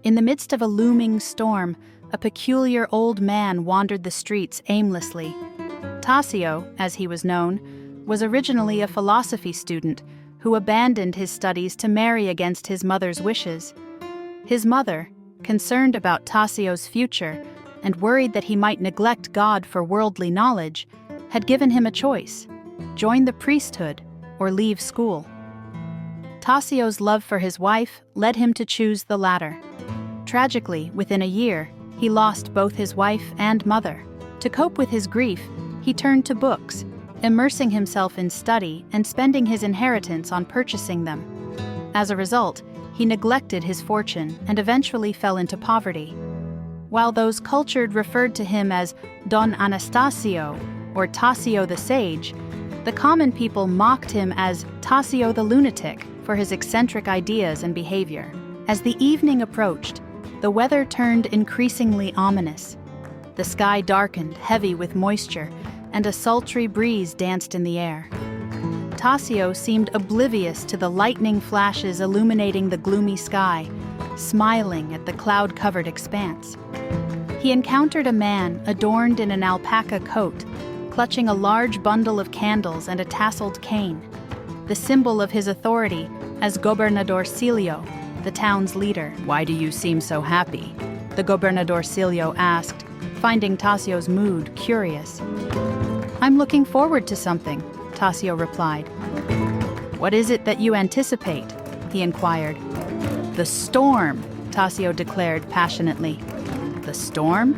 In the midst of a looming storm, a peculiar old man wandered the streets aimlessly. Tasio, as he was known, was originally a philosophy student who abandoned his studies to marry against his mother's wishes. His mother, concerned about Tasio's future and worried that he might neglect God for worldly knowledge, had given him a choice: join the priesthood or leave school. Tasio's love for his wife led him to choose the latter. Tragically, within a year, he lost both his wife and mother. To cope with his grief, he turned to books, immersing himself in study and spending his inheritance on purchasing them. As a result, he neglected his fortune and eventually fell into poverty. While those cultured referred to him as Don Anastasio or Tasio the Sage, the common people mocked him as Tasio the Lunatic for his eccentric ideas and behavior. As the evening approached, the weather turned increasingly ominous. The sky darkened, heavy with moisture, and a sultry breeze danced in the air. Tasio seemed oblivious to the lightning flashes illuminating the gloomy sky, smiling at the cloud-covered expanse. He encountered a man adorned in an alpaca coat, clutching a large bundle of candles and a tasseled cane, the symbol of his authority as Gobernadorcillo, the town's leader. "Why do you seem so happy?" the Gobernadorcillo asked, finding Tasio's mood curious. "I'm looking forward to something," Tasio replied. "What is it that you anticipate?" he inquired. "The storm," Tasio declared passionately. "The storm?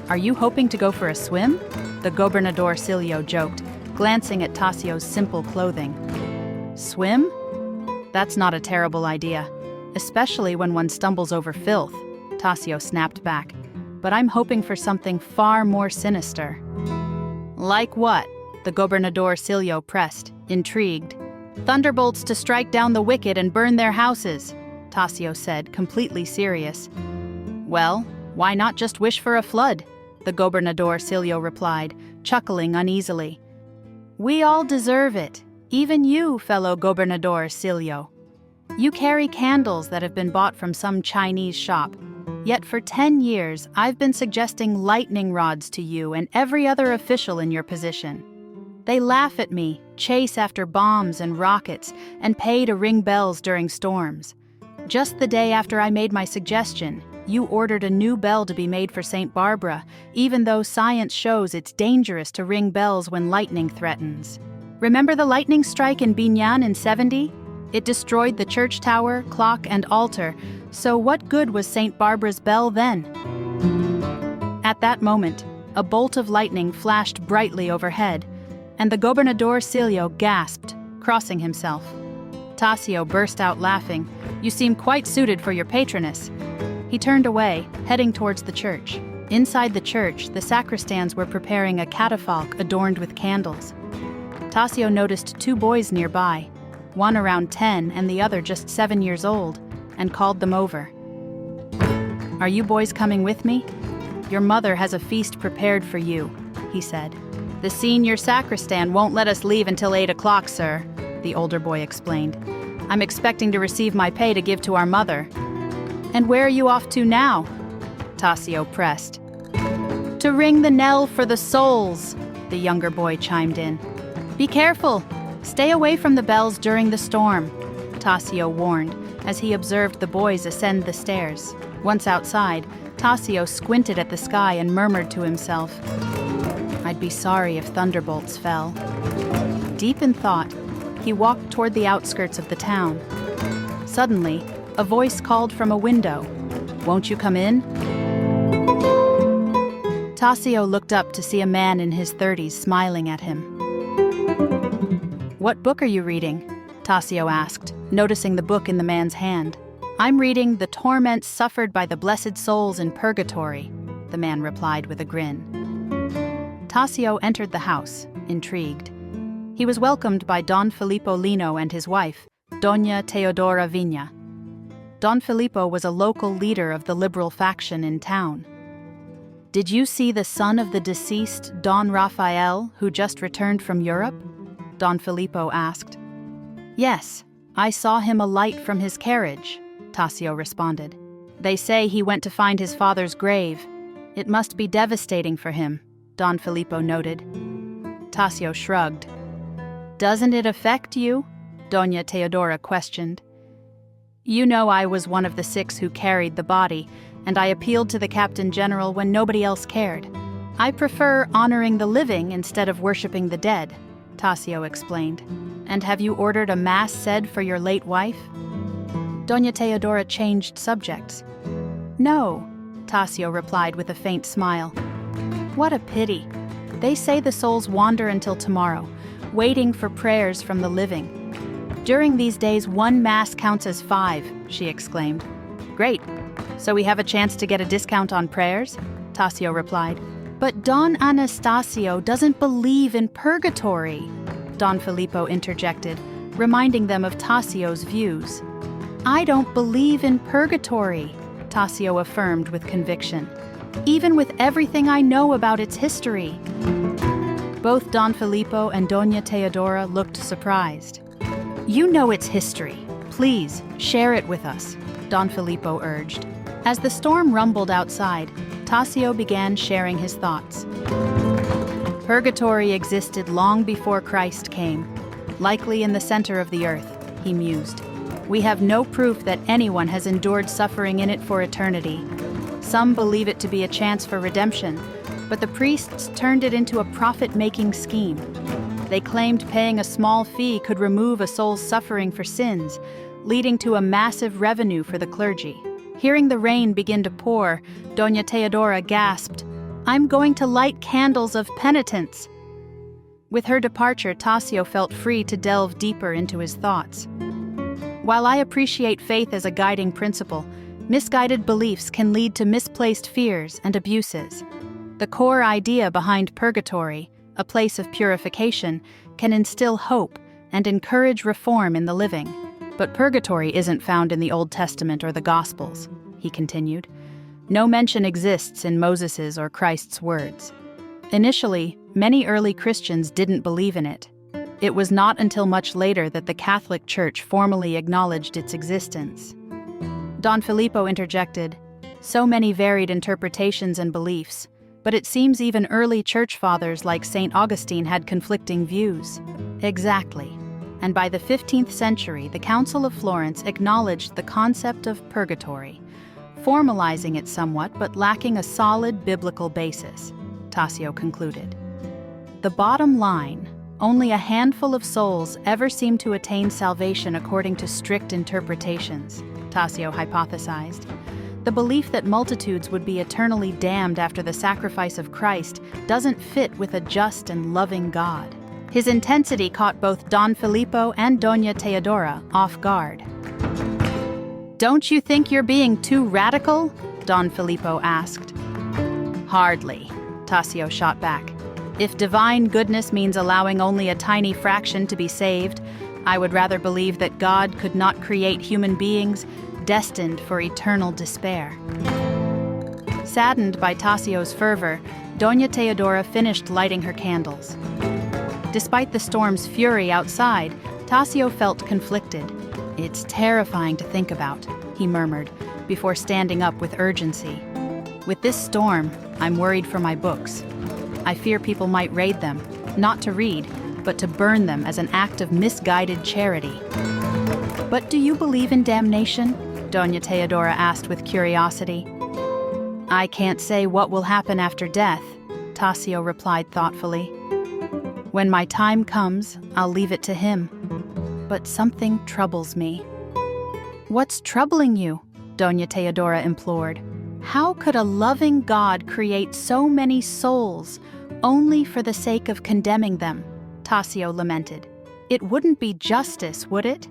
Are you hoping to go for a swim?" the Gobernadorcillo joked, glancing at Tasio's simple clothing. "Swim? That's not a terrible idea, especially when one stumbles over filth," Tasio snapped back. "But I'm hoping for something far more sinister." "Like what?" the Gobernadorcillo pressed, intrigued. "Thunderbolts to strike down the wicked and burn their houses," Tasio said, completely serious. "Well, why not just wish for a flood?" the Gobernadorcillo replied, chuckling uneasily. "We all deserve it, even you, fellow Gobernadorcillo. You carry candles that have been bought from some Chinese shop. Yet for 10 years, I've been suggesting lightning rods to you and every other official in your position. They laugh at me, chase after bombs and rockets, and pay to ring bells during storms. Just the day after I made my suggestion, you ordered a new bell to be made for St. Barbara, even though science shows it's dangerous to ring bells when lightning threatens. Remember the lightning strike in Binyan in 70? It destroyed the church tower, clock, and altar, so what good was St. Barbara's bell then?" At that moment, a bolt of lightning flashed brightly overhead, and the Gobernadorcillo gasped, crossing himself. Tasio burst out laughing. "You seem quite suited for your patroness." He turned away, heading towards the church. Inside the church, the sacristans were preparing a catafalque adorned with candles. Tasio noticed 2 boys nearby, one around 10 and the other just 7 years old, and called them over. "Are you boys coming with me? Your mother has a feast prepared for you," he said. "The senior sacristan won't let us leave until 8 o'clock, sir," the older boy explained. "I'm expecting to receive my pay to give to our mother." "And where are you off to now?" Tasio pressed. "To ring the knell for the souls," the younger boy chimed in. "Be careful. Stay away from the bells during the storm," Tasio warned as he observed the boys ascend the stairs. Once outside, Tasio squinted at the sky and murmured to himself, "I'd be sorry if thunderbolts fell." Deep in thought, he walked toward the outskirts of the town. Suddenly, a voice called from a window, "Won't you come in?" Tasio looked up to see a man in his 30s smiling at him. "What book are you reading?" Tasio asked, noticing the book in the man's hand. "I'm reading The Torments Suffered by the Blessed Souls in Purgatory," the man replied with a grin. Tasio entered the house, intrigued. He was welcomed by Don Filippo Lino and his wife, Doña Teodora Viña. Don Filippo was a local leader of the liberal faction in town. "Did you see the son of the deceased Don Rafael, who just returned from Europe?" Don Filippo asked. "Yes, I saw him alight from his carriage," Tasio responded. They say he went to find his father's grave. It must be devastating for him, Don Filippo noted. Tasio shrugged. Doesn't it affect you? Doña Teodora questioned. You know I was one of the 6 who carried the body, and I appealed to the Captain General when nobody else cared. I prefer honoring the living instead of worshipping the dead, Tasio explained. And have you ordered a mass said for your late wife? Doña Teodora changed subjects. No, Tasio replied with a faint smile. What a pity. They say the souls wander until tomorrow, waiting for prayers from the living. During these days, 1 mass counts as 5, she exclaimed. Great. So we have a chance to get a discount on prayers? Tasio replied. But Don Anastasio doesn't believe in purgatory, Don Filippo interjected, reminding them of Tasio's views. I don't believe in purgatory, Tasio affirmed with conviction, even with everything I know about its history. Both Don Filippo and Doña Teodora looked surprised. You know its history. Please, share it with us, Don Filippo urged. As the storm rumbled outside, Tasio began sharing his thoughts. Purgatory existed long before Christ came, likely in the center of the earth, he mused. We have no proof that anyone has endured suffering in it for eternity. Some believe it to be a chance for redemption, but the priests turned it into a profit-making scheme. They claimed paying a small fee could remove a soul's suffering for sins, leading to a massive revenue for the clergy. Hearing the rain begin to pour, Doña Teodora gasped, I'm going to light candles of penitence. With her departure, Tasio felt free to delve deeper into his thoughts. While I appreciate faith as a guiding principle, misguided beliefs can lead to misplaced fears and abuses. The core idea behind purgatory, a place of purification, can instill hope and encourage reform in the living. But purgatory isn't found in the Old Testament or the Gospels, he continued. No mention exists in Moses's or Christ's words. Initially, many early Christians didn't believe in it. It was not until much later that the Catholic Church formally acknowledged its existence. Don Filippo interjected, so many varied interpretations and beliefs, but it seems even early church fathers like St. Augustine had conflicting views. Exactly. And by the 15th century, the Council of Florence acknowledged the concept of purgatory, formalizing it somewhat but lacking a solid biblical basis, Tasio concluded. The bottom line, only a handful of souls ever seem to attain salvation according to strict interpretations, Tasio hypothesized. The belief that multitudes would be eternally damned after the sacrifice of Christ doesn't fit with a just and loving God. His intensity caught both Don Filippo and Doña Teodora off guard. Don't you think you're being too radical? Don Filippo asked. Hardly, Tasio shot back. If divine goodness means allowing only a tiny fraction to be saved, I would rather believe that God could not create human beings destined for eternal despair. Saddened by Tasio's fervor, Doña Teodora finished lighting her candles. Despite the storm's fury outside, Tasio felt conflicted. It's terrifying to think about, he murmured, before standing up with urgency. With this storm, I'm worried for my books. I fear people might raid them, not to read, but to burn them as an act of misguided charity. But do you believe in damnation? Doña Teodora asked with curiosity. I can't say what will happen after death, Tasio replied thoughtfully. When my time comes, I'll leave it to him. But something troubles me. What's troubling you? Doña Teodora implored. How could a loving God create so many souls only for the sake of condemning them? Tasio lamented. It wouldn't be justice, would it?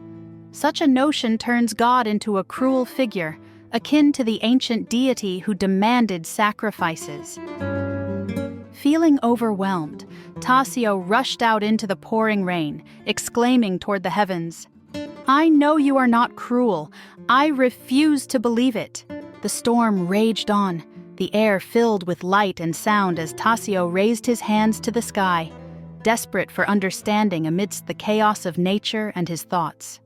Such a notion turns God into a cruel figure, akin to the ancient deity who demanded sacrifices. Feeling overwhelmed, Tasio rushed out into the pouring rain, exclaiming toward the heavens, I know you are not cruel. I refuse to believe it. The storm raged on, the air filled with light and sound as Tasio raised his hands to the sky, desperate for understanding amidst the chaos of nature and his thoughts.